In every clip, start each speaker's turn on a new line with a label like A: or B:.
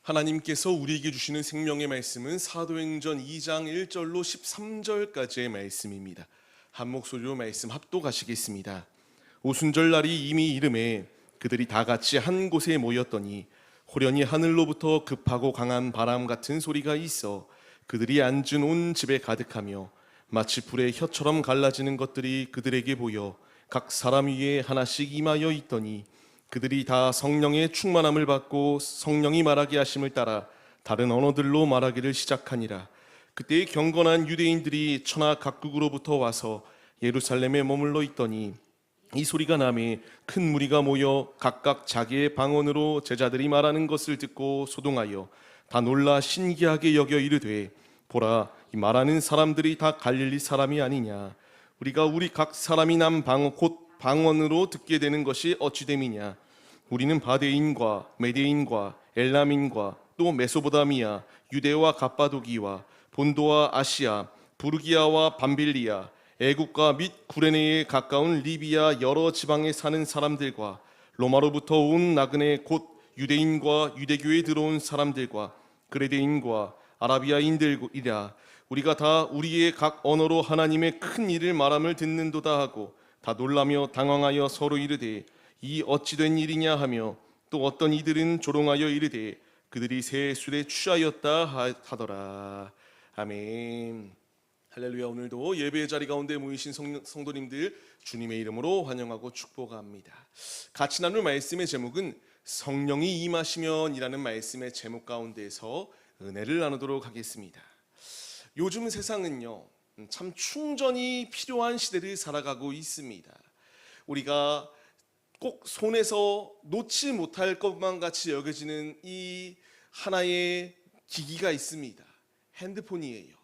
A: 하나님께서 우리에게 주시는 생명의 말씀은 사도행전 2장 1절로 13절까지의 말씀입니다. 한 목소리로 말씀 합독하시겠습니다. 오순절 날이 이미 이름에 그들이 다 같이 한 곳에 모였더니 호련히 하늘로부터 급하고 강한 바람 같은 소리가 있어 그들이 앉은 온 집에 가득하며 마치 불의 혀처럼 갈라지는 것들이 그들에게 보여 각 사람 위에 하나씩 임하여 있더니 그들이 다 성령의 충만함을 받고 성령이 말하게 하심을 따라 다른 언어들로 말하기를 시작하니라. 그때 경건한 유대인들이 천하 각국으로부터 와서 예루살렘에 머물러 있더니 이 소리가 나매 큰 무리가 모여 각각 자기의 방언으로 제자들이 말하는 것을 듣고 소동하여 다 놀라 신기하게 여겨 이르되 보라, 이 말하는 사람들이 다 갈릴리 사람이 아니냐. 우리가 우리 각 사람이 남 방언 곧 방언으로 듣게 되는 것이 어찌 됨이냐. 우리는 바데인과 메데인과 엘람인과 또 메소보다미아, 유대와 갑바도기와 본도와 아시아, 부르기아와 밤빌리아, 애국과 및 구레네에 가까운 리비아 여러 지방에 사는 사람들과 로마로부터 온 나그네 곧 유대인과 유대교에 들어온 사람들과 그레데인과 아라비아인들이라. 우리가 다 우리의 각 언어로 하나님의 큰 일을 말함을 듣는도다 하고 다 놀라며 당황하여 서로 이르되 이 어찌 된 일이냐 하며 또 어떤 이들은 조롱하여 이르되 그들이 새 술에 취하였다 하더라. 아멘. 할렐루야. 오늘도 예배의 자리 가운데 모이신 성도님들 주님의 이름으로 환영하고 축복합니다. 같이 나눌 말씀의 제목은 성령이 임하시면이라는 말씀의 제목 가운데서 은혜를 나누도록 하겠습니다. 요즘 세상은요, 참 충전이 필요한 시대를 살아가고 있습니다. 우리가 꼭 손에서 놓지 못할 것만 같이 여겨지는 이 하나의 기기가 있습니다. 핸드폰이에요.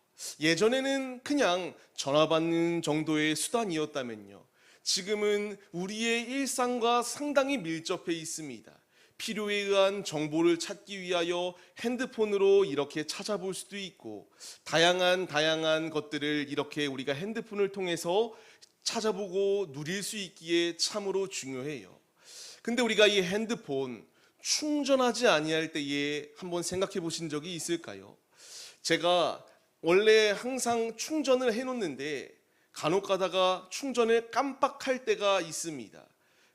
A: 예전에는 그냥 전화 받는 정도의 수단이었다면요, 지금은 우리의 일상과 상당히 밀접해 있습니다. 필요에 의한 정보를 찾기 위하여 핸드폰으로 이렇게 찾아볼 수도 있고, 다양한 것들을 이렇게 우리가 핸드폰을 통해서 찾아보고 누릴 수 있기에 참으로 중요해요. 근데 우리가 이 핸드폰 충전하지 아니할 때에 한번 생각해 보신 적이 있을까요? 제가 원래 항상 충전을 해놓는데 간혹 가다가 충전을 깜빡할 때가 있습니다.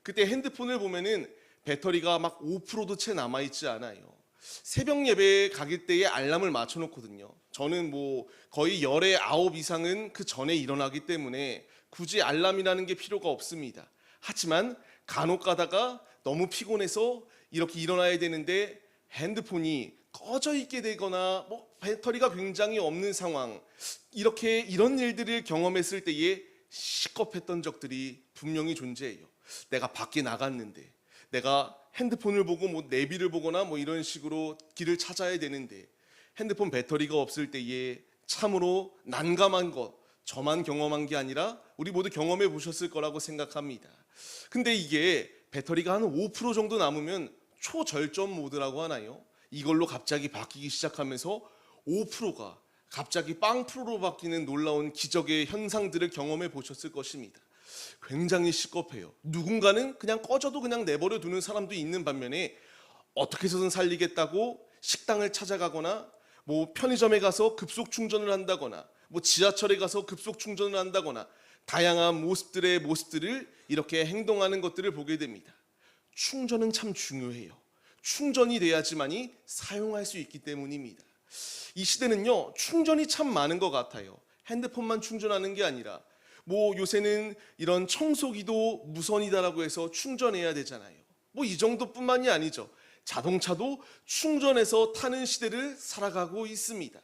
A: 그때 핸드폰을 보면은 배터리가 막 5%도 채 남아있지 않아요. 새벽 예배에 가길 때에 알람을 맞춰놓거든요. 저는 뭐 거의 열의 9 이상은 그 전에 일어나기 때문에 굳이 알람이라는 게 필요가 없습니다. 하지만 간혹 가다가 너무 피곤해서 이렇게 일어나야 되는데 핸드폰이 꺼져 있게 되거나 배터리가 굉장히 없는 상황, 이런 일들을 경험했을 때에 시겁했던 적들이 분명히 존재해요. 내가 밖에 나갔는데, 내가 핸드폰을 보고 내비를 보거나 이런 식으로 길을 찾아야 되는데 핸드폰 배터리가 없을 때에 참으로 난감한 것, 저만 경험한 게 아니라 우리 모두 경험해 보셨을 거라고 생각합니다. 근데 이게 배터리가 한 5% 정도 남으면 초절전 모드라고 하나요? 이걸로 갑자기 바뀌기 시작하면서 5%가 갑자기 0%로 바뀌는 놀라운 기적의 현상들을 경험해 보셨을 것입니다. 굉장히 시겁해요. 누군가는 그냥 꺼져도 그냥 내버려 두는 사람도 있는 반면에 어떻게 해서든 살리겠다고 식당을 찾아가거나 편의점에 가서 급속 충전을 한다거나 지하철에 가서 급속 충전을 한다거나 다양한 모습들을 이렇게 행동하는 것들을 보게 됩니다. 충전은 참 중요해요. 충전이 돼야지만이 사용할 수 있기 때문입니다. 이 시대는요, 충전이 참 많은 것 같아요. 핸드폰만 충전하는 게 아니라 요새는 이런 청소기도 무선이다라고 해서 충전해야 되잖아요. 이 정도뿐만이 아니죠. 자동차도 충전해서 타는 시대를 살아가고 있습니다.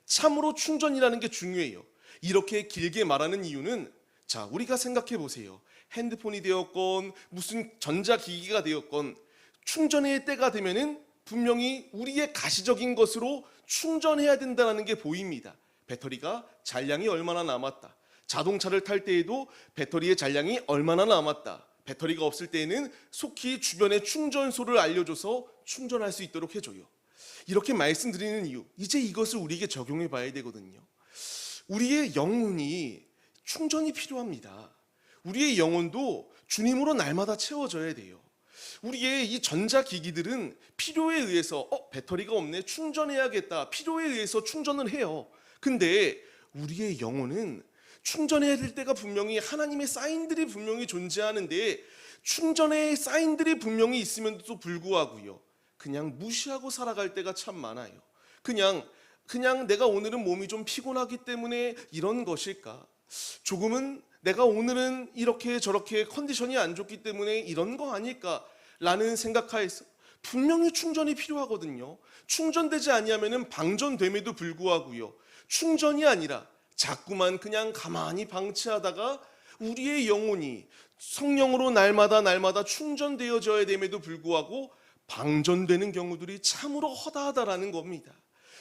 A: 참으로 충전이라는 게 중요해요. 이렇게 길게 말하는 이유는, 자, 우리가 생각해 보세요. 핸드폰이 되었건 무슨 전자기기가 되었건 충전의 때가 되면은 분명히 우리의 가시적인 것으로 충전해야 된다는 게 보입니다. 배터리가 잔량이 얼마나 남았다. 자동차를 탈 때에도 배터리의 잔량이 얼마나 남았다. 배터리가 없을 때에는 속히 주변에 충전소를 알려줘서 충전할 수 있도록 해줘요. 이렇게 말씀드리는 이유, 이제 이것을 우리에게 적용해 봐야 되거든요. 우리의 영혼이 충전이 필요합니다. 우리의 영혼도 주님으로 날마다 채워져야 돼요. 우리의 이 전자기기들은 필요에 의해서 배터리가 없네, 충전해야겠다, 필요에 의해서 충전을 해요. 근데 우리의 영혼은 충전해야 될 때가 분명히 하나님의 사인들이 분명히 존재하는데, 충전의 사인들이 분명히 있음에도 불구하고요, 그냥 무시하고 살아갈 때가 참 많아요. 그냥 내가 오늘은 몸이 좀 피곤하기 때문에 이런 것일까? 조금은 내가 오늘은 이렇게 저렇게 컨디션이 안 좋기 때문에 이런 거 아닐까? 라는 생각하에서 분명히 충전이 필요하거든요. 충전되지 아니하면은 방전됨에도 불구하고요, 충전이 아니라 자꾸만 그냥 가만히 방치하다가 우리의 영혼이 성령으로 날마다 충전되어져야 됨에도 불구하고 방전되는 경우들이 참으로 허다하다라는 겁니다.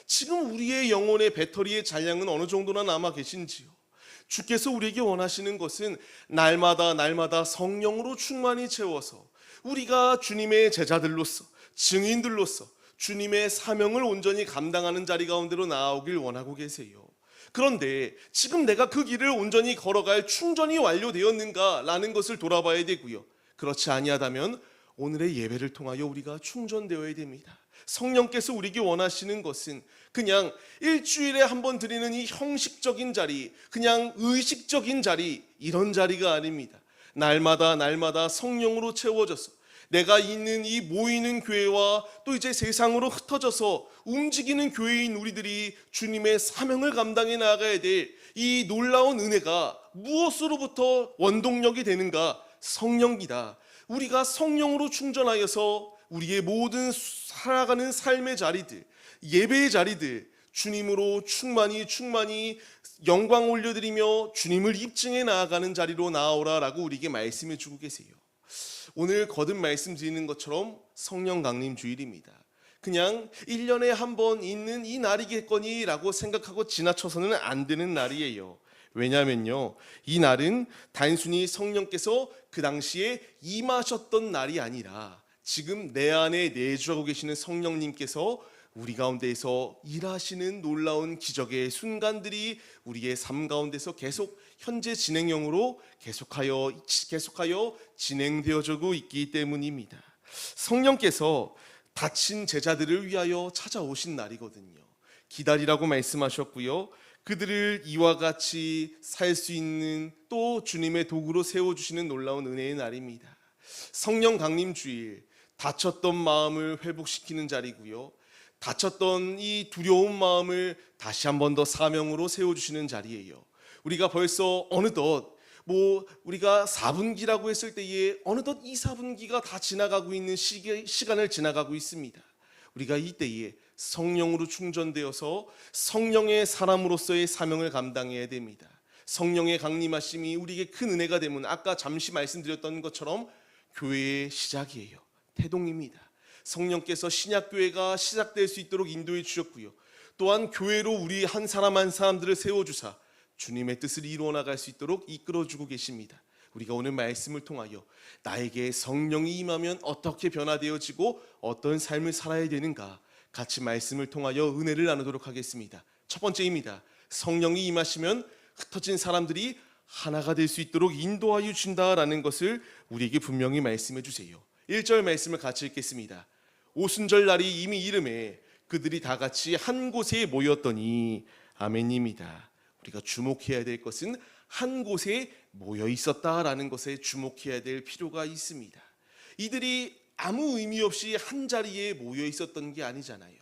A: 지금 우리의 영혼의 배터리의 잔량은 어느 정도나 남아 계신지요? 주께서 우리에게 원하시는 것은 날마다 성령으로 충만히 채워서 우리가 주님의 제자들로서, 증인들로서 주님의 사명을 온전히 감당하는 자리 가운데로 나아오길 원하고 계세요. 그런데 지금 내가 그 길을 온전히 걸어갈 충전이 완료되었는가라는 것을 돌아봐야 되고요, 그렇지 아니하다면 오늘의 예배를 통하여 우리가 충전되어야 됩니다. 성령께서 우리에게 원하시는 것은 그냥 일주일에 한 번 드리는 이 형식적인 자리, 그냥 의식적인 자리, 이런 자리가 아닙니다. 날마다 성령으로 채워져서 내가 있는 이 모이는 교회와 또 이제 세상으로 흩어져서 움직이는 교회인 우리들이 주님의 사명을 감당해 나가야 될 이 놀라운 은혜가 무엇으로부터 원동력이 되는가? 성령이다. 우리가 성령으로 충전하여서 우리의 모든 살아가는 삶의 자리들, 예배의 자리들, 주님으로 충만히 영광 올려드리며 주님을 입증해 나아가는 자리로 나아오라라고 우리에게 말씀해 주고 계세요. 오늘 거듭 말씀드리는 것처럼 성령 강림 주일입니다. 그냥 1년에 한 번 있는 이 날이겠거니라고 생각하고 지나쳐서는 안 되는 날이에요. 왜냐면요, 이 날은 단순히 성령께서 그 당시에 임하셨던 날이 아니라 지금 내 안에 내주하고 계시는 성령님께서 우리 가운데에서 일하시는 놀라운 기적의 순간들이 우리의 삶 가운데서 계속 현재 진행형으로 계속하여 진행되어지고 있기 때문입니다. 성령께서 다친 제자들을 위하여 찾아오신 날이거든요. 기다리라고 말씀하셨고요, 그들을 이와 같이 살 수 있는 또 주님의 도구로 세워주시는 놀라운 은혜의 날입니다. 성령 강림 주일, 다쳤던 마음을 회복시키는 자리고요, 다쳤던 이 두려운 마음을 다시 한 번 더 사명으로 세워주시는 자리예요. 우리가 벌써 어느덧 우리가 4분기라고 했을 때에 어느덧 2, 4분기가 다 지나가고 있는 시간을 지나가고 있습니다. 우리가 이때에 성령으로 충전되어서 성령의 사람으로서의 사명을 감당해야 됩니다. 성령의 강림하심이 우리에게 큰 은혜가 되면 아까 잠시 말씀드렸던 것처럼 교회의 시작이에요. 태동입니다. 성령께서 신약교회가 시작될 수 있도록 인도해 주셨고요, 또한 교회로 우리 한 사람 한 사람들을 세워주사 주님의 뜻을 이루어 나갈 수 있도록 이끌어주고 계십니다. 우리가 오늘 말씀을 통하여 나에게 성령이 임하면 어떻게 변화되어지고 어떤 삶을 살아야 되는가, 같이 말씀을 통하여 은혜를 나누도록 하겠습니다. 첫 번째입니다. 성령이 임하시면 흩어진 사람들이 하나가 될 수 있도록 인도하여 주신다라는 것을 우리에게 분명히 말씀해 주세요. 1절 말씀을 같이 읽겠습니다. 오순절 날이 이미 이름에 그들이 다 같이 한 곳에 모였더니, 아멘입니다. 우리가 주목해야 될 것은 한 곳에 모여 있었다라는 것에 주목해야 될 필요가 있습니다. 이들이 아무 의미 없이 한 자리에 모여 있었던 게 아니잖아요.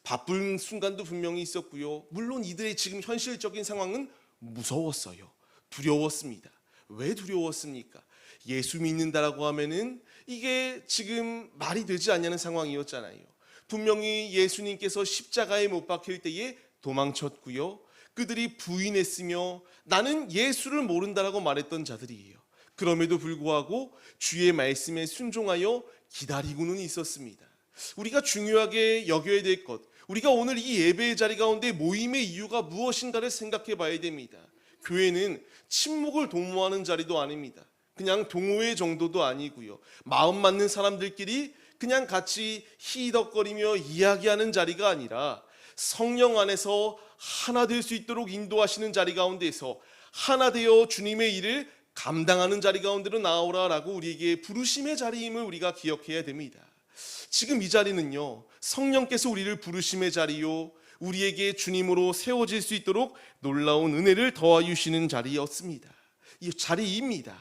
A: 바쁜 순간도 분명히 있었고요, 물론 이들의 지금 현실적인 상황은 무서웠어요. 두려웠습니다. 왜 두려웠습니까? 예수 믿는다라고 하면은 이게 지금 말이 되지 않냐는 상황이었잖아요. 분명히 예수님께서 십자가에 못 박힐 때에 도망쳤고요, 그들이 부인했으며 나는 예수를 모른다라고 말했던 자들이에요. 그럼에도 불구하고 주의 말씀에 순종하여 기다리고는 있었습니다. 우리가 중요하게 여겨야 될 것, 우리가 오늘 이 예배의 자리 가운데 모임의 이유가 무엇인가를 생각해 봐야 됩니다. 교회는 침묵을 도모하는 자리도 아닙니다. 그냥 동호회 정도도 아니고요, 마음 맞는 사람들끼리 그냥 같이 히덕거리며 이야기하는 자리가 아니라 성령 안에서 하나 될 수 있도록 인도하시는 자리 가운데서 하나 되어 주님의 일을 감당하는 자리 가운데로 나오라라고 우리에게 부르심의 자리임을 우리가 기억해야 됩니다. 지금 이 자리는요, 성령께서 우리를 부르심의 자리요, 우리에게 주님으로 세워질 수 있도록 놀라운 은혜를 더하여 주시는 자리였습니다. 이 자리입니다.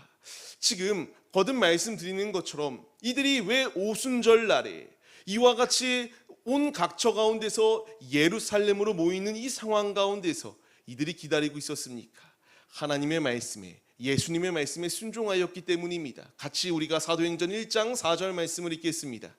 A: 지금 거듭 말씀드리는 것처럼 이들이 왜 오순절 날에 이와 같이 온 각처 가운데서 예루살렘으로 모이는 이 상황 가운데서 이들이 기다리고 있었습니까? 하나님의 말씀에, 예수님의 말씀에 순종하였기 때문입니다. 같이 우리가 사도행전 1장 4절 말씀을 읽겠습니다.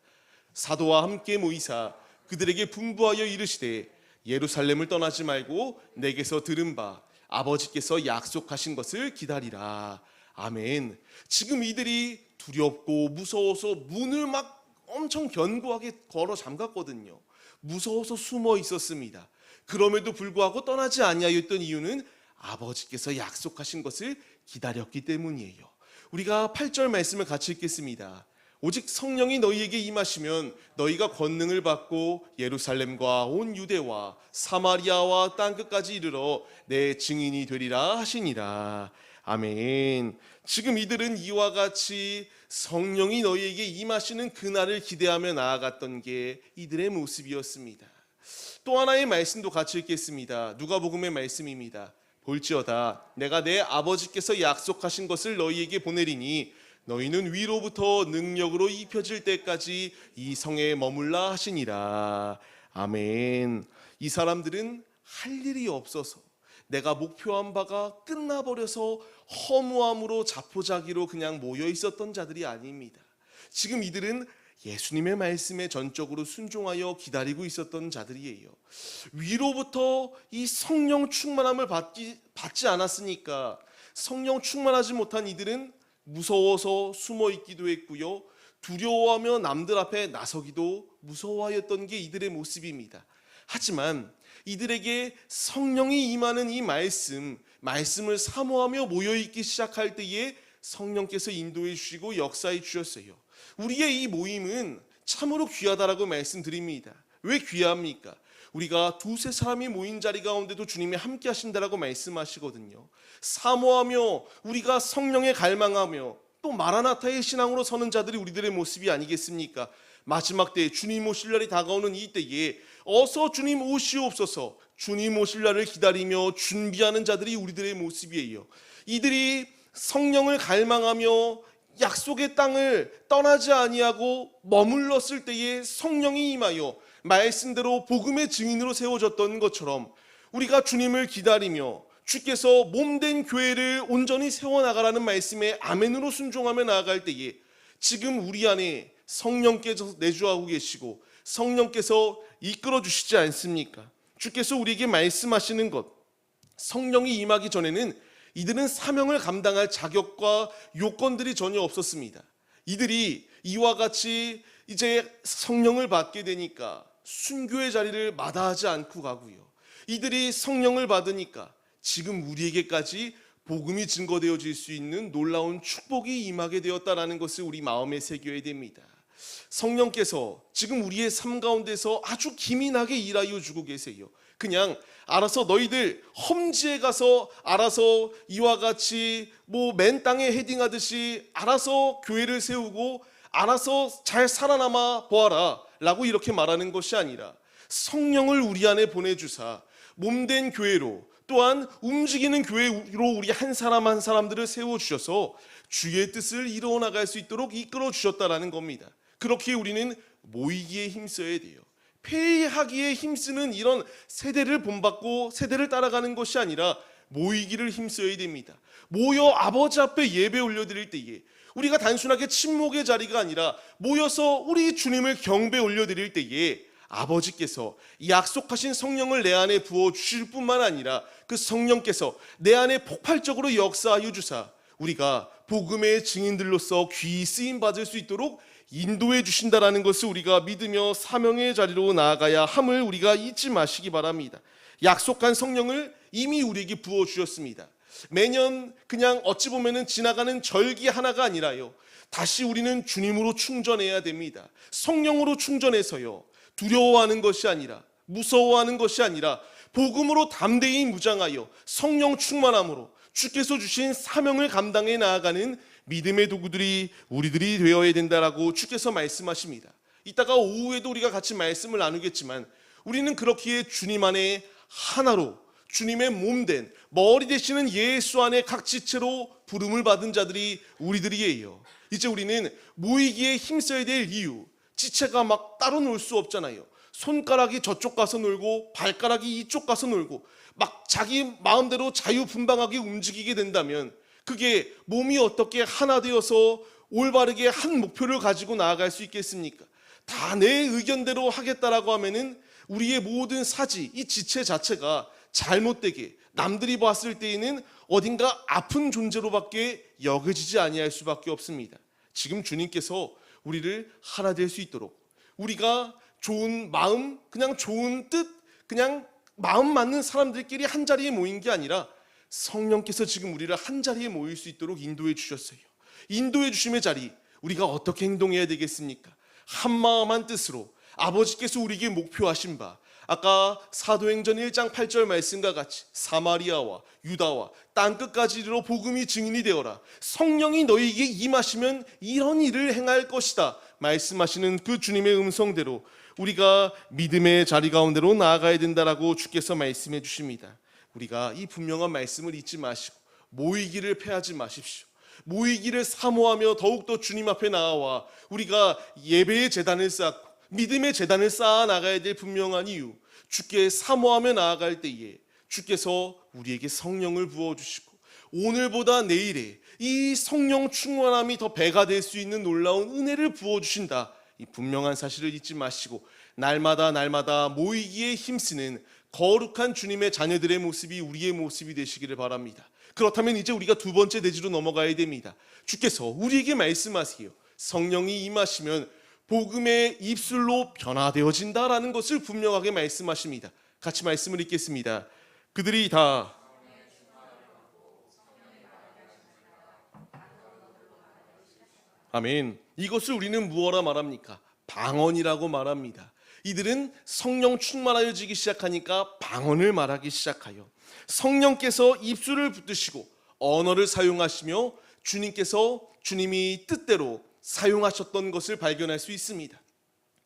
A: 사도와 함께 모이사 그들에게 분부하여 이르시되 예루살렘을 떠나지 말고 내게서 들은 바 아버지께서 약속하신 것을 기다리라. 아멘. 지금 이들이 두렵고 무서워서 문을 막 엄청 견고하게 걸어 잠갔거든요. 무서워서 숨어 있었습니다. 그럼에도 불구하고 떠나지 아니하였던 이유는 아버지께서 약속하신 것을 기다렸기 때문이에요. 우리가 8절 말씀을 같이 읽겠습니다. 오직 성령이 너희에게 임하시면 너희가 권능을 받고 예루살렘과 온 유대와 사마리아와 땅끝까지 이르러 내 증인이 되리라 하시니라. 아멘. 지금 이들은 이와 같이 성령이 너희에게 임하시는 그날을 기대하며 나아갔던 게 이들의 모습이었습니다. 또 하나의 말씀도 같이 읽겠습니다. 누가복음의 말씀입니다. 볼지어다 내가 내 아버지께서 약속하신 것을 너희에게 보내리니 너희는 위로부터 능력으로 입혀질 때까지 이 성에 머물라 하시니라. 아멘. 이 사람들은 할 일이 없어서 내가 목표한 바가 끝나버려서 허무함으로 자포자기로 그냥 모여 있었던 자들이 아닙니다. 지금 이들은 예수님의 말씀에 전적으로 순종하여 기다리고 있었던 자들이에요. 위로부터 이 성령 충만함을 받지 않았으니까 성령 충만하지 못한 이들은 무서워서 숨어 있기도 했고요, 두려워하며 남들 앞에 나서기도 무서워하였던 게 이들의 모습입니다. 하지만 이들에게 성령이 임하는 이 말씀을 사모하며 모여있기 시작할 때에 성령께서 인도해 주시고 역사해 주셨어요. 우리의 이 모임은 참으로 귀하다라고 말씀드립니다. 왜 귀합니까? 우리가 두세 사람이 모인 자리 가운데도 주님이 함께 하신다라고 말씀하시거든요. 사모하며 우리가 성령에 갈망하며 또 마라나타의 신앙으로 서는 자들이 우리들의 모습이 아니겠습니까? 마지막 때에 주님 오실 날이 다가오는 이 때에 어서 주님 오시옵소서, 주님 오실 날을 기다리며 준비하는 자들이 우리들의 모습이에요. 이들이 성령을 갈망하며 약속의 땅을 떠나지 아니하고 머물렀을 때에 성령이 임하여 말씀대로 복음의 증인으로 세워졌던 것처럼 우리가 주님을 기다리며 주께서 몸된 교회를 온전히 세워나가라는 말씀에 아멘으로 순종하며 나아갈 때에 지금 우리 안에 성령께서 내주하고 계시고 성령께서 이끌어 주시지 않습니까? 주께서 우리에게 말씀하시는 것, 성령이 임하기 전에는 이들은 사명을 감당할 자격과 요건들이 전혀 없었습니다. 이들이 이와 같이 이제 성령을 받게 되니까 순교의 자리를 마다하지 않고 가고요, 이들이 성령을 받으니까 지금 우리에게까지 복음이 증거되어질 수 있는 놀라운 축복이 임하게 되었다라는 것을 우리 마음에 새겨야 됩니다. 성령께서 지금 우리의 삶 가운데서 아주 기민하게 일하여 주고 계세요. 그냥 알아서 너희들 험지에 가서 알아서 이와 같이 맨 땅에 헤딩하듯이 알아서 교회를 세우고 알아서 잘 살아남아 보아라 라고 이렇게 말하는 것이 아니라 성령을 우리 안에 보내주사 몸된 교회로 또한 움직이는 교회로 우리 한 사람 한 사람들을 세워주셔서 주의 뜻을 이루어 나갈 수 있도록 이끌어 주셨다라는 겁니다. 그렇게 우리는 모이기에 힘써야 돼요. 폐회하기에 힘쓰는 이런 세대를 본받고 세대를 따라가는 것이 아니라 모이기를 힘써야 됩니다. 모여 아버지 앞에 예배 올려드릴 때에 우리가 단순하게 침묵의 자리가 아니라 모여서 우리 주님을 경배 올려드릴 때에 아버지께서 약속하신 성령을 내 안에 부어주실 뿐만 아니라 그 성령께서 내 안에 폭발적으로 역사하여 주사 우리가 복음의 증인들로서 귀히 쓰임받을 수 있도록 인도해 주신다라는 것을 우리가 믿으며 사명의 자리로 나아가야 함을 우리가 잊지 마시기 바랍니다. 약속한 성령을 이미 우리에게 부어주셨습니다. 매년 그냥 어찌 보면은 지나가는 절기 하나가 아니라요, 다시 우리는 주님으로 충전해야 됩니다. 성령으로 충전해서요, 두려워하는 것이 아니라 무서워하는 것이 아니라 복음으로 담대히 무장하여 성령 충만함으로 주께서 주신 사명을 감당해 나아가는 믿음의 도구들이 우리들이 되어야 된다라고 주께서 말씀하십니다. 이따가 오후에도 우리가 같이 말씀을 나누겠지만 우리는 그렇기에 주님 안에 하나로 주님의 몸된 머리 되시는 예수 안에 각 지체로 부름을 받은 자들이 우리들이에요. 이제 우리는 모이기에 힘써야 될 이유, 지체가 막 따로 놀 수 없잖아요. 손가락이 저쪽 가서 놀고 발가락이 이쪽 가서 놀고 막 자기 마음대로 자유분방하게 움직이게 된다면 그게 몸이 어떻게 하나 되어서 올바르게 한 목표를 가지고 나아갈 수 있겠습니까? 다 내 의견대로 하겠다라고 하면은 우리의 모든 사지, 이 지체 자체가 잘못되게 남들이 봤을 때에는 어딘가 아픈 존재로밖에 여겨지지 아니할 수밖에 없습니다. 지금 주님께서 우리를 하나 될 수 있도록 우리가 좋은 마음, 그냥 좋은 뜻, 그냥 마음 맞는 사람들끼리 한 자리에 모인 게 아니라 성령께서 지금 우리를 한 자리에 모일 수 있도록 인도해 주셨어요. 인도해 주심의 자리, 우리가 어떻게 행동해야 되겠습니까? 한 마음 한 뜻으로 아버지께서 우리에게 목표하신 바, 아까 사도행전 1장 8절 말씀과 같이 사마리아와 유다와 땅끝까지 이르러 복음이 증인이 되어라. 성령이 너희에게 임하시면 이런 일을 행할 것이다 말씀하시는 그 주님의 음성대로 우리가 믿음의 자리 가운데로 나아가야 된다라고 주께서 말씀해 주십니다. 우리가 이 분명한 말씀을 잊지 마시고 모이기를 패하지 마십시오. 모이기를 사모하며 더욱더 주님 앞에 나아와 우리가 예배의 제단을 쌓고 믿음의 제단을 쌓아 나가야 될 분명한 이유, 주께 사모하며 나아갈 때에 주께서 우리에게 성령을 부어주시고 오늘보다 내일에 이 성령 충만함이 더 배가 될 수 있는 놀라운 은혜를 부어주신다. 이 분명한 사실을 잊지 마시고 날마다 모이기에 힘쓰는 거룩한 주님의 자녀들의 모습이 우리의 모습이 되시기를 바랍니다. 그렇다면 이제 우리가 두 번째 대지로 넘어가야 됩니다. 주께서 우리에게 말씀하세요. 성령이 임하시면 복음의 입술로 변화되어진다라는 것을 분명하게 말씀하십니다. 같이 말씀을 읽겠습니다. 그들이 다 아멘. 이것을 우리는 무엇라 말합니까? 방언이라고 말합니다. 이들은 성령 충만하여지기 시작하니까 방언을 말하기 시작하여 성령께서 입술을 붙드시고 언어를 사용하시며 주님께서 주님이 뜻대로 사용하셨던 것을 발견할 수 있습니다.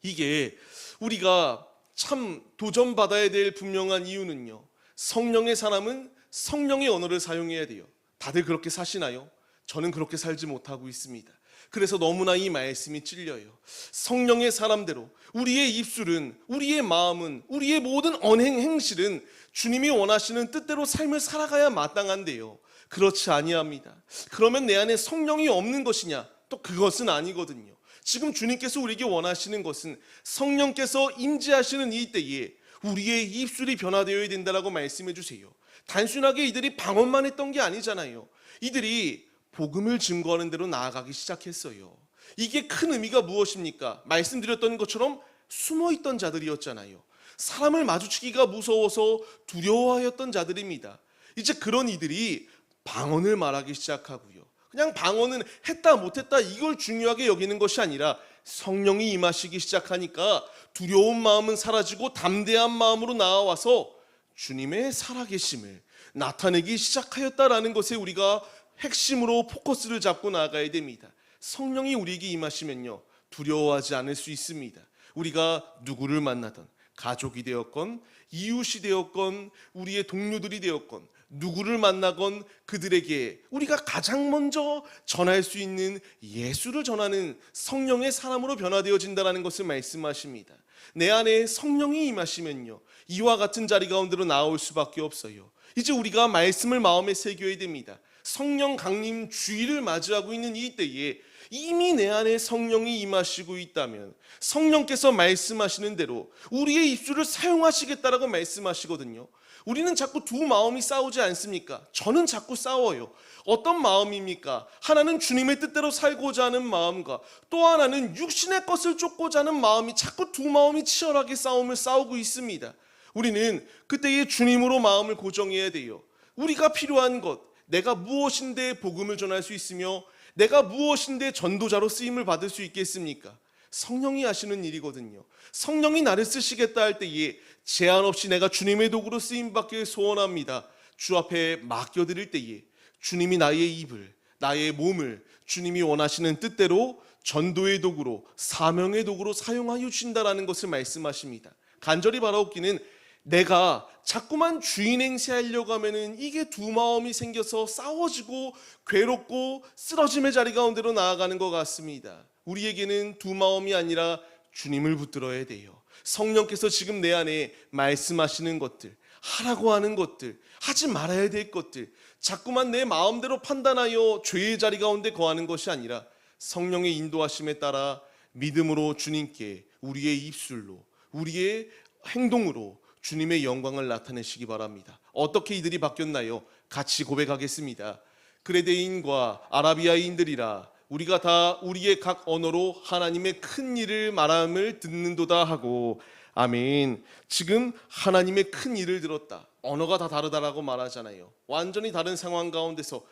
A: 이게 우리가 참 도전받아야 될 분명한 이유는요, 성령의 사람은 성령의 언어를 사용해야 돼요. 다들 그렇게 사시나요? 저는 그렇게 살지 못하고 있습니다. 그래서 너무나 이 말씀이 찔려요. 성령의 사람대로 우리의 입술은, 우리의 마음은, 우리의 모든 언행 행실은 주님이 원하시는 뜻대로 삶을 살아가야 마땅한데요, 그렇지 아니합니다. 그러면 내 안에 성령이 없는 것이냐? 또 그것은 아니거든요. 지금 주님께서 우리에게 원하시는 것은 성령께서 임재하시는 이 때에 우리의 입술이 변화되어야 된다라고 말씀해 주세요. 단순하게 이들이 방언만 했던 게 아니잖아요. 이들이 복음을 증거하는 대로 나아가기 시작했어요. 이게 큰 의미가 무엇입니까? 말씀드렸던 것처럼 숨어있던 자들이었잖아요. 사람을 마주치기가 무서워서 두려워하였던 자들입니다. 이제 그런 이들이 방언을 말하기 시작하고요. 그냥 방언은 했다 못했다 이걸 중요하게 여기는 것이 아니라 성령이 임하시기 시작하니까 두려운 마음은 사라지고 담대한 마음으로 나아와서 주님의 살아계심을 나타내기 시작하였다라는 것에 우리가 핵심으로 포커스를 잡고 나아가야 됩니다. 성령이 우리에게 임하시면요, 두려워하지 않을 수 있습니다. 우리가 누구를 만나든 가족이 되었건 이웃이 되었건 우리의 동료들이 되었건 누구를 만나건 그들에게 우리가 가장 먼저 전할 수 있는 예수를 전하는 성령의 사람으로 변화되어진다는 것을 말씀하십니다. 내 안에 성령이 임하시면요, 이와 같은 자리 가운데로 나올 수밖에 없어요. 이제 우리가 말씀을 마음에 새겨야 됩니다. 성령 강림 주일을 맞이하고 있는 이 때에 이미 내 안에 성령이 임하시고 있다면 성령께서 말씀하시는 대로 우리의 입술을 사용하시겠다라고 말씀하시거든요. 우리는 자꾸 두 마음이 싸우지 않습니까? 저는 자꾸 싸워요. 어떤 마음입니까? 하나는 주님의 뜻대로 살고자 하는 마음과 또 하나는 육신의 것을 쫓고자 하는 마음이 자꾸 두 마음이 치열하게 싸움을 싸우고 있습니다. 우리는 그때의 주님으로 마음을 고정해야 돼요. 우리가 필요한 것, 내가 무엇인데 복음을 전할 수 있으며 내가 무엇인데 전도자로 쓰임을 받을 수 있겠습니까? 성령이 하시는 일이거든요. 성령이 나를 쓰시겠다 할 때에 제한 없이 내가 주님의 도구로 쓰임받길 소원합니다. 주 앞에 맡겨드릴 때에 주님이 나의 입을, 나의 몸을 주님이 원하시는 뜻대로 전도의 도구로, 사명의 도구로 사용하여 주신다라는 것을 말씀하십니다. 간절히 바라옵기는 내가 자꾸만 주인 행세하려고 하면은 이게 두 마음이 생겨서 싸워지고 괴롭고 쓰러짐의 자리 가운데로 나아가는 것 같습니다. 우리에게는 두 마음이 아니라 주님을 붙들어야 돼요. 성령께서 지금 내 안에 말씀하시는 것들, 하라고 하는 것들, 하지 말아야 될 것들, 자꾸만 내 마음대로 판단하여 죄의 자리 가운데 거하는 것이 아니라 성령의 인도하심에 따라 믿음으로 주님께 우리의 입술로, 우리의 행동으로 주님의 영광을 나타내시기 바랍니다. 어떻게 이들이 바뀌었나요? 같이 고백하겠습니다. 그레데인과 아라비아인들이라 우리가 다 우리의 각 언어로 하나님의 큰 일을 말함을 듣는도다 하고, 아멘. 지금 하나님의 큰 일을 들었다. 언어가 다 다르다라고 말하잖아요. 완전히 다른 상황 가운데서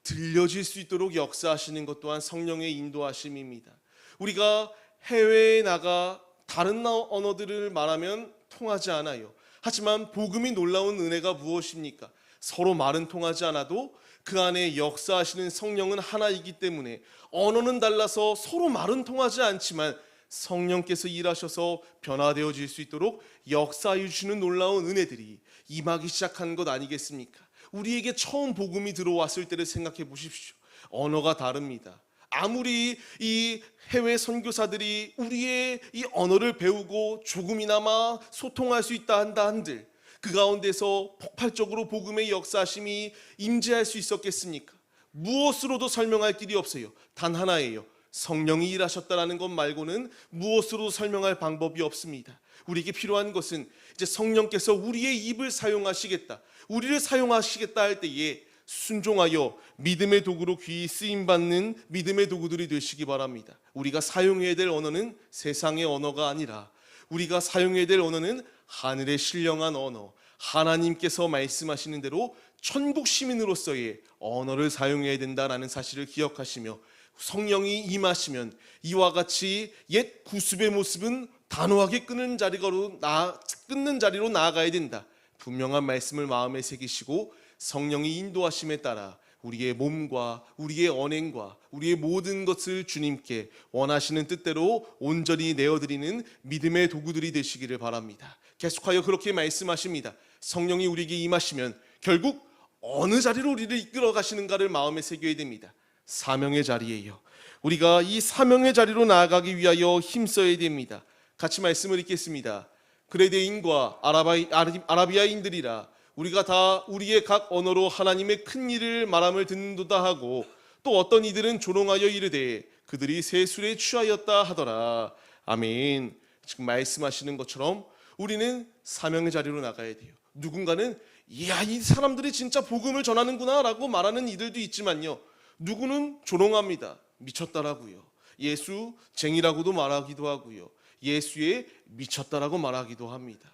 A: 들려질 수 있도록 역사하시는 것 또한 성령의 인도하심입니다. 우리가 해외에 나가 다른 언어들을 말하면 통하지 않아요. 하지만 복음이 놀라운 은혜가 무엇입니까? 서로 말은 통하지 않아도 그 안에 역사하시는 성령은 하나이기 때문에 언어는 달라서 서로 말은 통하지 않지만 성령께서 일하셔서 변화되어질 수 있도록 역사해 주시는 놀라운 은혜들이 임하기 시작한 것 아니겠습니까? 우리에게 처음 복음이 들어왔을 때를 생각해 보십시오. 언어가 다릅니다. 아무리 이 해외 선교사들이 우리의 이 언어를 배우고 조금이나마 소통할 수 있다 한다 한들 그 가운데서 폭발적으로 복음의 역사심이 임재할 수 있었겠습니까? 무엇으로도 설명할 길이 없어요. 단 하나예요. 성령이 일하셨다라는 것 말고는 무엇으로도 설명할 방법이 없습니다. 우리에게 필요한 것은 이제 성령께서 우리의 입을 사용하시겠다, 우리를 사용하시겠다 할 때에 순종하여 믿음의 도구로 귀히 쓰임받는 믿음의 도구들이 되시기 바랍니다. 우리가 사용해야 될 언어는 세상의 언어가 아니라 우리가 사용해야 될 언어는 하늘의 신령한 언어, 하나님께서 말씀하시는 대로 천국 시민으로서의 언어를 사용해야 된다라는 사실을 기억하시며 성령이 임하시면 이와 같이 옛 구습의 모습은 단호하게 끊는 자리로 나아가야 된다. 분명한 말씀을 마음에 새기시고 성령이 인도하심에 따라 우리의 몸과 우리의 언행과 우리의 모든 것을 주님께 원하시는 뜻대로 온전히 내어드리는 믿음의 도구들이 되시기를 바랍니다. 계속하여 그렇게 말씀하십니다. 성령이 우리에게 임하시면 결국 어느 자리로 우리를 이끌어 가시는가를 마음에 새겨야 됩니다. 사명의 자리예요. 우리가 이 사명의 자리로 나아가기 위하여 힘써야 됩니다. 같이 말씀을 읽겠습니다. 그레데인과 아라비아인들이라 우리가 다 우리의 각 언어로 하나님의 큰 일을 말함을 듣는도다 하고, 또 어떤 이들은 조롱하여 이르되 그들이 새 술에 취하였다 하더라. 아멘. 지금 말씀하시는 것처럼 우리는 사명의 자리로 나가야 돼요. 누군가는 이야, 이 사람들이 진짜 복음을 전하는구나 라고 말하는 이들도 있지만요, 누구는 조롱합니다. 미쳤다라고요. 예수 쟁이라고도 말하기도 하고요, 예수에 미쳤다라고 말하기도 합니다.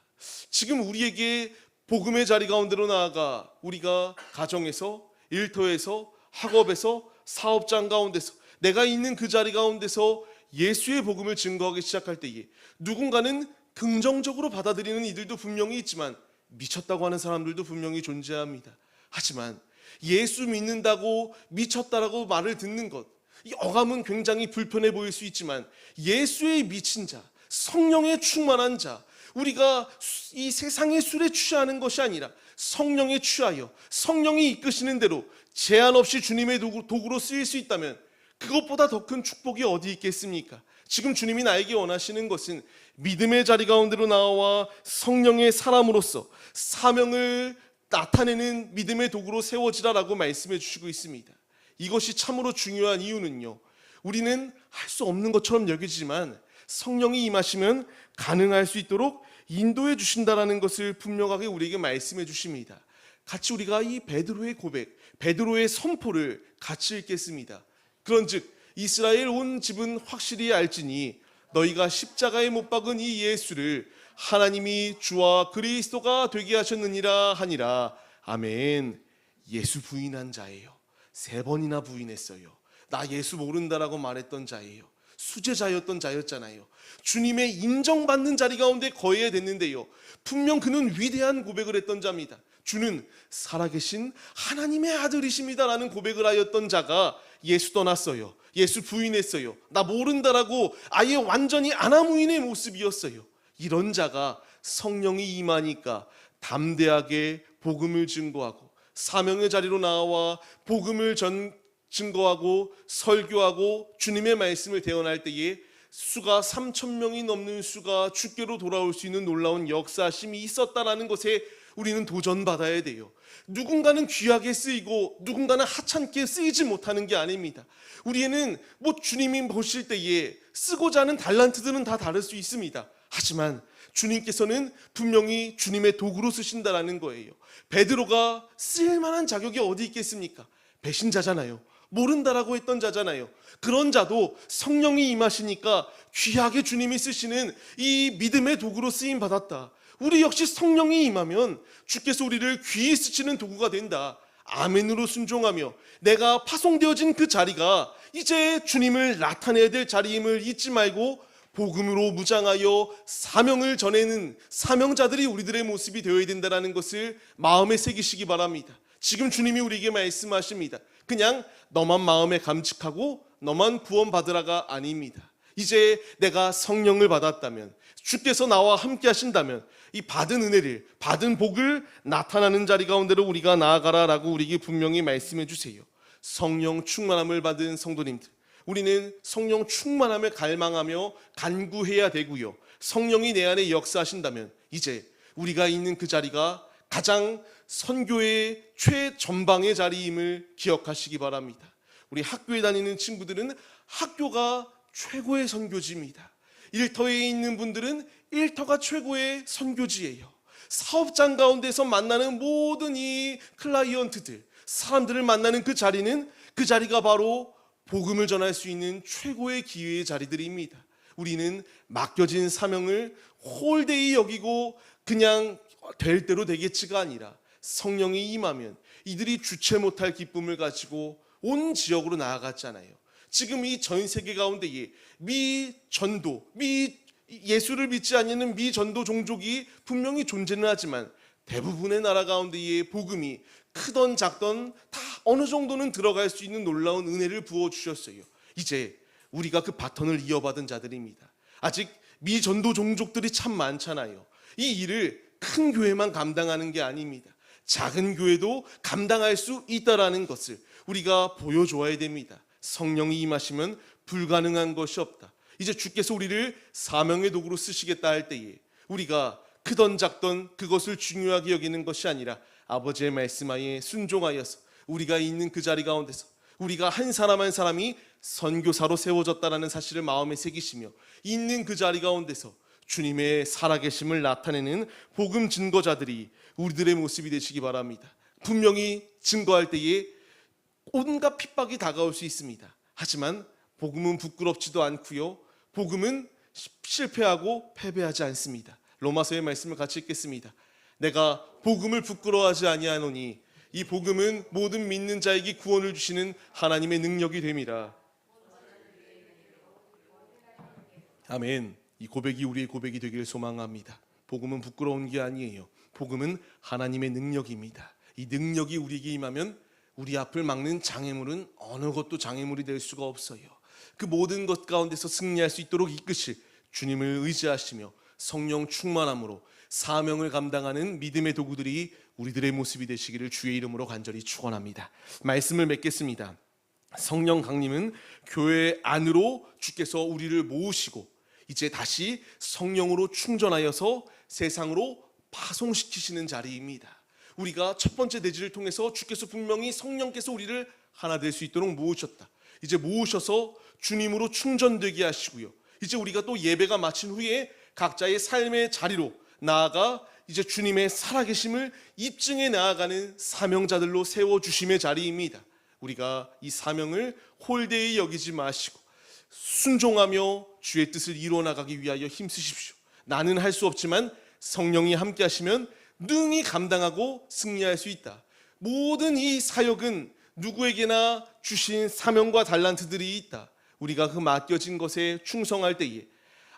A: 지금 우리에게 복음의 자리 가운데로 나아가 우리가 가정에서, 일터에서, 학업에서, 사업장 가운데서, 내가 있는 그 자리 가운데서 예수의 복음을 증거하기 시작할 때에 누군가는 긍정적으로 받아들이는 이들도 분명히 있지만 미쳤다고 하는 사람들도 분명히 존재합니다. 하지만 예수 믿는다고 미쳤다라고 말을 듣는 것, 이 어감은 굉장히 불편해 보일 수 있지만 예수의 미친 자, 성령에 충만한 자, 우리가 이 세상의 술에 취하는 것이 아니라 성령에 취하여 성령이 이끄시는 대로 제한 없이 주님의 도구로 쓰일 수 있다면 그것보다 더 큰 축복이 어디 있겠습니까? 지금 주님이 나에게 원하시는 것은 믿음의 자리 가운데로 나와 성령의 사람으로서 사명을 나타내는 믿음의 도구로 세워지라라고 말씀해 주시고 있습니다. 이것이 참으로 중요한 이유는요, 우리는 할 수 없는 것처럼 여기지만 성령이 임하시면 가능할 수 있도록 인도해 주신다라는 것을 분명하게 우리에게 말씀해 주십니다. 같이 우리가 이 베드로의 고백, 베드로의 선포를 같이 읽겠습니다. 그런즉 이스라엘 온 집은 확실히 알지니 너희가 십자가에 못 박은 이 예수를 하나님이 주와 그리스도가 되게 하셨느니라 하니라. 아멘. 예수 부인한 자예요. 3번이나 부인했어요. 나 예수 모른다라고 말했던 자예요. 수제자였던 자였잖아요. 주님의 인정받는 자리 가운데 거해야 됐는데요, 분명 그는 위대한 고백을 했던 자입니다. 주는 살아계신 하나님의 아들이십니다라는 고백을 하였던 자가 예수 떠났어요. 예수 부인했어요. 나 모른다라고 아예 완전히 아나무인의 모습이었어요. 이런 자가 성령이 임하니까 담대하게 복음을 증거하고 사명의 자리로 나와 복음을 증거하고 설교하고 주님의 말씀을 대언할 때에 수가 3,000명이 넘는 수가 주께로 돌아올 수 있는 놀라운 역사심이 있었다라는 것에 우리는 도전받아야 돼요. 누군가는 귀하게 쓰이고 누군가는 하찮게 쓰이지 못하는 게 아닙니다. 우리는 주님이 보실 때에 쓰고자 하는 달란트들은 다 다를 수 있습니다. 하지만 주님께서는 분명히 주님의 도구로 쓰신다라는 거예요. 베드로가 쓸만한 자격이 어디 있겠습니까? 배신자잖아요. 모른다라고 했던 자잖아요. 그런 자도 성령이 임하시니까 귀하게 주님이 쓰시는 이 믿음의 도구로 쓰임 받았다. 우리 역시 성령이 임하면 주께서 우리를 귀히 쓰시는 도구가 된다. 아멘으로 순종하며 내가 파송되어진 그 자리가 이제 주님을 나타내야 될 자리임을 잊지 말고 복음으로 무장하여 사명을 전하는 사명자들이 우리들의 모습이 되어야 된다는 것을 마음에 새기시기 바랍니다. 지금 주님이 우리에게 말씀하십니다. 그냥 너만 마음에 감축하고 너만 구원받으라가 아닙니다. 이제 내가 성령을 받았다면, 주께서 나와 함께 하신다면 이 받은 은혜를, 받은 복을 나타나는 자리 가운데로 우리가 나아가라라고 우리에게 분명히 말씀해 주세요. 성령 충만함을 받은 성도님들, 우리는 성령 충만함을 갈망하며 간구해야 되고요. 성령이 내 안에 역사하신다면 이제 우리가 있는 그 자리가 가장 선교의 최전방의 자리임을 기억하시기 바랍니다. 우리 학교에 다니는 친구들은 학교가 최고의 선교지입니다. 일터에 있는 분들은 일터가 최고의 선교지예요. 사업장 가운데서 만나는 모든 이 클라이언트들, 사람들을 만나는 그 자리는 그 자리가 바로 복음을 전할 수 있는 최고의 기회의 자리들입니다. 우리는 맡겨진 사명을 홀대히 여기고 그냥 될 대로 되겠지가 아니라 성령이 임하면 이들이 주체 못할 기쁨을 가지고 온 지역으로 나아갔잖아요. 지금 이 전 세계 가운데에 미전도, 예수를 믿지 않는 미전도 종족이 분명히 존재는 하지만 대부분의 나라 가운데에 복음이 크던 작던 다 어느 정도는 들어갈 수 있는 놀라운 은혜를 부어주셨어요. 이제 우리가 그 바톤을 이어받은 자들입니다. 아직 미전도 종족들이 참 많잖아요. 이 일을 큰 교회만 감당하는 게 아닙니다. 작은 교회도 감당할 수 있다라는 것을 우리가 보여줘야 됩니다. 성령이 임하시면 불가능한 것이 없다. 이제 주께서 우리를 사명의 도구로 쓰시겠다 할 때에 우리가 크던 작던 그것을 중요하게 여기는 것이 아니라 아버지의 말씀하에 순종하여서 우리가 있는 그 자리 가운데서 우리가 한 사람 한 사람이 선교사로 세워졌다는 사실을 마음에 새기시며 있는 그 자리 가운데서 주님의 살아계심을 나타내는 복음 증거자들이 우리들의 모습이 되시기 바랍니다. 분명히 증거할 때에 온갖 핍박이 다가올 수 있습니다. 하지만 복음은 부끄럽지도 않고요. 복음은 실패하고 패배하지 않습니다. 로마서의 말씀을 같이 읽겠습니다. 내가 복음을 부끄러워하지 아니하노니 이 복음은 모든 믿는 자에게 구원을 주시는 하나님의 능력이 됨이라. 아멘. 이 고백이 우리의 고백이 되기를 소망합니다. 복음은 부끄러운 게 아니에요. 복음은 하나님의 능력입니다. 이 능력이 우리에게 임하면 우리 앞을 막는 장애물은 어느 것도 장애물이 될 수가 없어요. 그 모든 것 가운데서 승리할 수 있도록 이끄실 주님을 의지하시며 성령 충만함으로 사명을 감당하는 믿음의 도구들이 우리들의 모습이 되시기를 주의 이름으로 간절히 축원합니다. 말씀을 맺겠습니다. 성령 강림은 교회 안으로 주께서 우리를 모으시고 이제 다시 성령으로 충전하여서 세상으로 파송시키시는 자리입니다. 우리가 첫 번째 대지를 통해서 주께서 분명히 성령께서 우리를 하나 될 수 있도록 모으셨다. 이제 모으셔서 주님으로 충전되게 하시고요. 이제 우리가 또 예배가 마친 후에 각자의 삶의 자리로 나아가 이제 주님의 살아계심을 입증해 나아가는 사명자들로 세워주심의 자리입니다. 우리가 이 사명을 홀대히 여기지 마시고 순종하며 주의 뜻을 이루어 나가기 위하여 힘쓰십시오. 나는 할 수 없지만 성령이 함께 하시면 능히 감당하고 승리할 수 있다. 모든 이 사역은 누구에게나 주신 사명과 달란트들이 있다. 우리가 그 맡겨진 것에 충성할 때에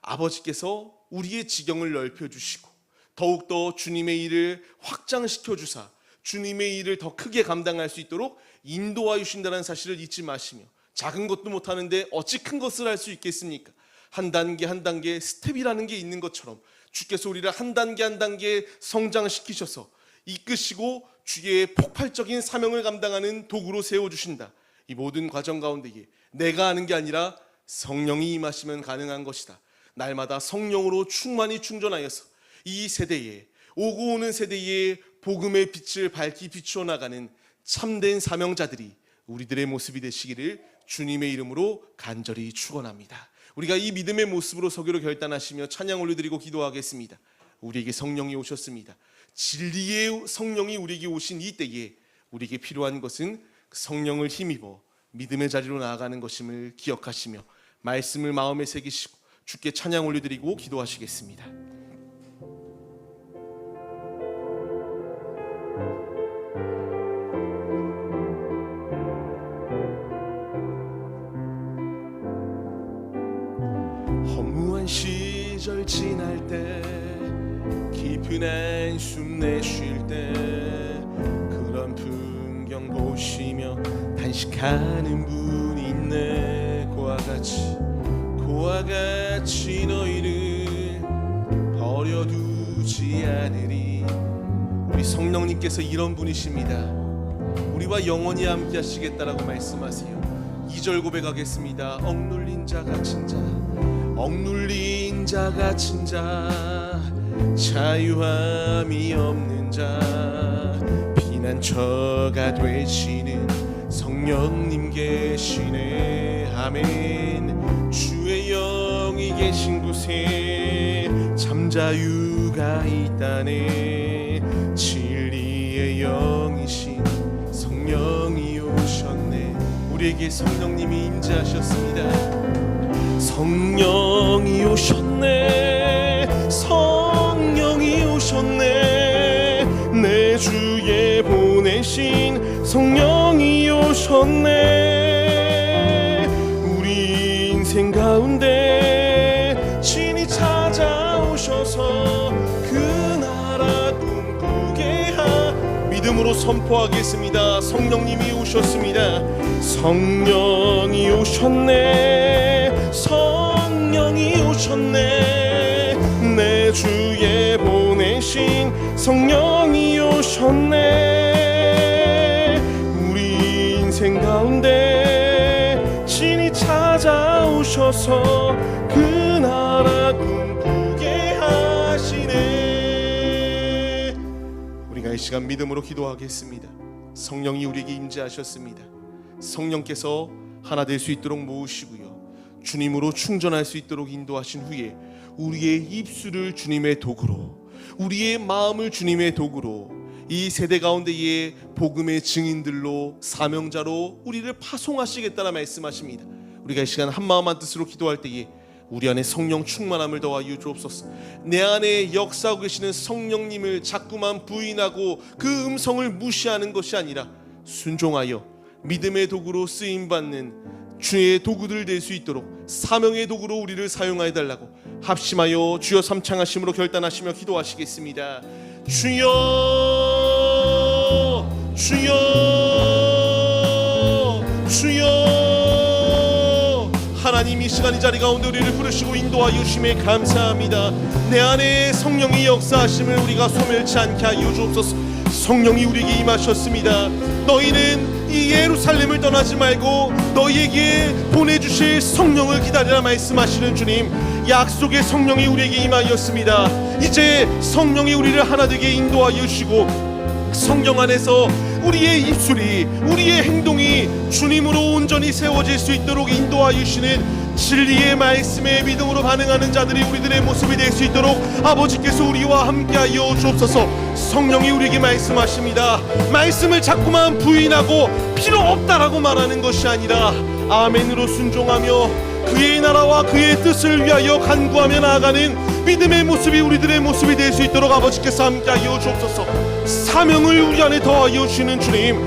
A: 아버지께서 우리의 지경을 넓혀주시고 더욱더 주님의 일을 확장시켜 주사 주님의 일을 더 크게 감당할 수 있도록 인도하여 주신다는 사실을 잊지 마시며, 작은 것도 못하는데 어찌 큰 것을 할 수 있겠습니까? 한 단계 한 단계 스텝이라는 게 있는 것처럼 주께서 우리를 한 단계 한 단계 성장시키셔서 이끄시고 주의 폭발적인 사명을 감당하는 도구로 세워주신다. 이 모든 과정 가운데에 내가 하는 게 아니라 성령이 임하시면 가능한 것이다. 날마다 성령으로 충만히 충전하여서 이 세대에, 오고 오는 세대에 복음의 빛을 밝히 비추어 나가는 참된 사명자들이 우리들의 모습이 되시기를 주님의 이름으로 간절히 축원합니다. 우리가 이 믿음의 모습으로 서기로 결단하시며 찬양 올려드리고 기도하겠습니다. 우리에게 성령이 오셨습니다. 진리의 성령이 우리에게 오신 이 때에 우리에게 필요한 것은 성령을 힘입어 믿음의 자리로 나아가는 것임을 기억하시며 말씀을 마음에 새기시고 주께 찬양 올려드리고 기도하시겠습니다. 허무한 시절 지날 때, 깊은 한숨 내쉴 때, 그런 풍경 보시며 단식하는 분이 있네. 그와 같이 너희를 버려두지 않으리. 우리 성령님께서 이런 분이십니다. 우리와 영원히 함께 하시겠다라고 말씀하세요. 2절 고백하겠습니다. 억눌린 자 갇힌 자, 억눌린 자 갇힌 자, 자유함이 없는 자, 피난처가 되시는 성령님 계시네. 아멘. 주의 영이 계신 곳에 잠자유가 있다네. 진리의 영이신 성령이 오셨네. 우리에게 성령님이 임재하셨습니다. 성령이 오셨네. 성령이 오셨네. 내 주에 보내신 성령이 오셨네. 우리 인생 가운데 친히 찾아오셔서 그 나라 꿈꾸게 믿음으로 선포하겠습니다. 성령님이 오셨습니다. 성령이 오셨네. 성령이 오셨네. 내 주에 보내신 성령이 오셨네. 우리 인생 가운데 친히 찾아오셔서 그 나라 꿈꾸게 하시네. 우리가 이 시간 믿음으로 기도하겠습니다. 성령이 우리에게 임재하셨습니다. 성령께서 하나 될 수 있도록 모으시고요, 주님으로 충전할 수 있도록 인도하신 후에 우리의 입술을 주님의 도구로, 우리의 마음을 주님의 도구로 이 세대 가운데의 복음의 증인들로, 사명자로 우리를 파송하시겠다라 말씀하십니다. 우리가 이 시간 한마음 한뜻으로 기도할 때에 우리 안에 성령 충만함을 더하여 주옵소서. 내 안에 역사하고 계시는 성령님을 자꾸만 부인하고 그 음성을 무시하는 것이 아니라 순종하여 믿음의 도구로 쓰임받는 주의 도구들 될 수 있도록 사명의 도구로 우리를 사용하여 달라고 합심하여 주여 삼창하심으로 결단하시며 기도하시겠습니다. 주여, 주여, 주여. 하나님, 이 시간 이 자리 가운데 우리를 부르시고 인도하여 주심에 감사합니다. 내 안에 성령이 역사하심을 우리가 소멸치 않게 하여 주옵소서. 성령이 우리에게 임하셨습니다. 너희는 이 예루살렘을 떠나지 말고 너희에게 보내주실 성령을 기다리라 말씀하시는 주님, 약속의 성령이 우리에게 임하였습니다. 이제 성령이 우리를 하나 되게 인도하여 주시고 성령 안에서 우리의 입술이, 우리의 행동이 주님으로 온전히 세워질 수 있도록 인도하여 주시는 진리의 말씀에 믿음으로 반응하는 자들이 우리들의 모습이 될 수 있도록 아버지께서 우리와 함께하여 주옵소서. 성령이 우리에게 말씀하십니다. 말씀을 자꾸만 부인하고 필요 없다라고 말하는 것이 아니라 아멘으로 순종하며 그의 나라와 그의 뜻을 위하여 간구하며 나아가는 믿음의 모습이 우리들의 모습이 될 수 있도록 아버지께서 함께하여 주옵소서. 사명을 우리 안에 더하여 주시는 주님,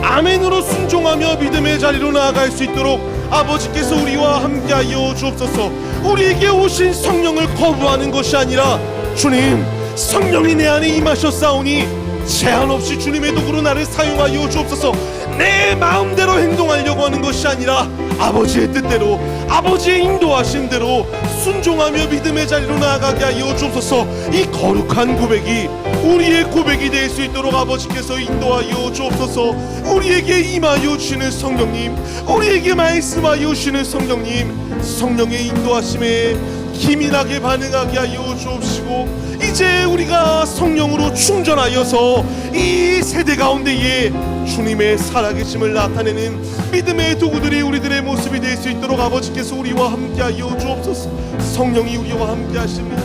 A: 아멘으로 순종하며 믿음의 자리로 나아갈 수 있도록 아버지께서 우리와 함께하여 주옵소서. 우리에게 오신 성령을 거부하는 것이 아니라 주님, 성령이 내 안에 임하셨사오니 제한 없이 주님의 도구로 나를 사용하여 주옵소서. 내 마음대로 행동하려고 하는 것이 아니라 아버지의 뜻대로, 아버지의 인도하심대로 순종하며 믿음의 자리로 나아가게 하여 주옵소서. 이 거룩한 고백이 우리의 고백이 될 수 있도록 아버지께서 인도하여 주옵소서. 우리에게 임하여 주시는 성령님, 우리에게 말씀하여 주시는 성령님, 성령의 인도하심에 기민하게 반응하게 하여 주옵시고, 이제 우리가 성령으로 충전하여서 이 세대 가운데에 주님의 살아계심을 나타내는 믿음의 도구들이 우리들의 모습이 될 수 있도록 아버지께서 우리와 함께하여 주옵소서. 성령이 우리와 함께 하십니다.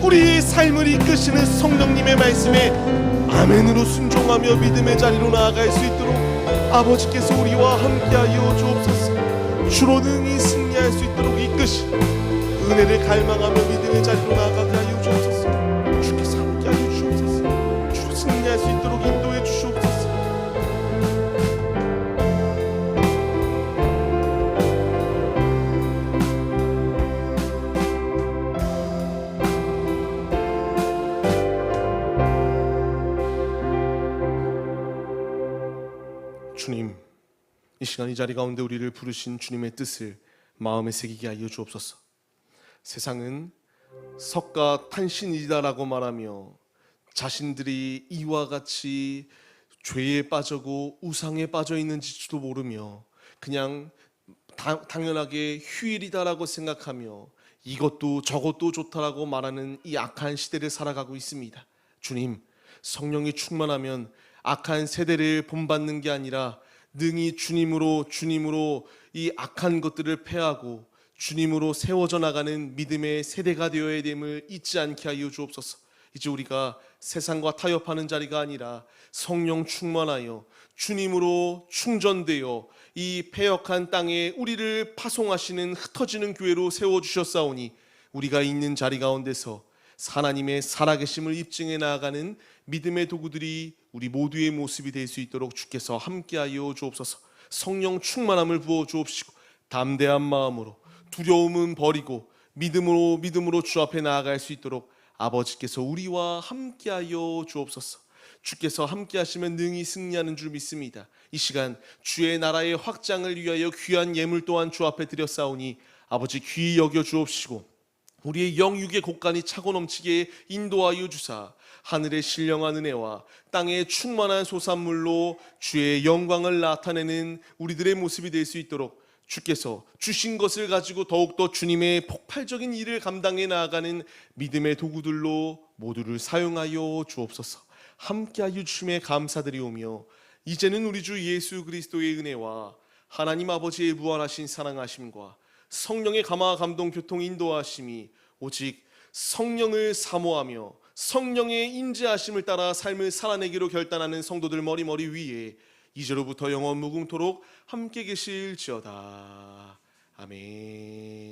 A: 우리의 삶을 이끄시는 성령님의 말씀에 아멘으로 순종하며 믿음의 자리로 나아갈 수 있도록 아버지께서 우리와 함께하여 주옵소서. 주로 능히 승리할 수 있도록 이끄시 은혜를 갈망하며 믿음의 자리로 나아가게 하여 주옵소서. 주께서 함께하여 주옵소서. 주로 승리할 수 있도록 인도해 주시옵소서. 주님, 이 시간 이 자리 가운데 우리를 부르신 주님의 뜻을 마음에 새기게 하여 주옵소서. 세상은 석가 탄신이다라고 말하며 자신들이 이와 같이 죄에 빠져고 우상에 빠져 있는지도 모르며 그냥 당연하게 휴일이다라고 생각하며 이것도 저것도 좋다라고 말하는 이 악한 시대를 살아가고 있습니다. 주님, 성령이 충만하면 악한 세대를 본받는 게 아니라 능히 주님으로 이 악한 것들을 패하고 주님으로 세워져 나가는 믿음의 세대가 되어야 됨을 잊지 않게 하여 주옵소서. 이제 우리가 세상과 타협하는 자리가 아니라 성령 충만하여 주님으로 충전되어 이 패역한 땅에 우리를 파송하시는 흩어지는 교회로 세워주셨사오니 우리가 있는 자리 가운데서 하나님의 살아계심을 입증해 나아가는 믿음의 도구들이 우리 모두의 모습이 될 수 있도록 주께서 함께하여 주옵소서. 성령 충만함을 부어 주옵시고 담대한 마음으로 두려움은 버리고 믿음으로 주 앞에 나아갈 수 있도록 아버지께서 우리와 함께하여 주옵소서. 주께서 함께하시면 능히 승리하는 줄 믿습니다. 이 시간 주의 나라의 확장을 위하여 귀한 예물 또한 주 앞에 드렸사오니 아버지 귀히 여겨 주옵시고 우리의 영육의 곳간이 차고 넘치게 인도하여 주사 하늘의 신령한 은혜와 땅의 충만한 소산물로 주의 영광을 나타내는 우리들의 모습이 될 수 있도록 주께서 주신 것을 가지고 더욱더 주님의 폭발적인 일을 감당해 나아가는 믿음의 도구들로 모두를 사용하여 주옵소서. 함께하여 주심에 감사드리오며 이제는 우리 주 예수 그리스도의 은혜와 하나님 아버지의 무한하신 사랑하심과 성령의 감화 감동 교통 인도하심이 오직 성령을 사모하며 성령의 인재하심을 따라 삶을 살아내기로 결단하는 성도들 머리 위에 이제로부터 영원 무궁토록 함께 계실지어다. 아멘.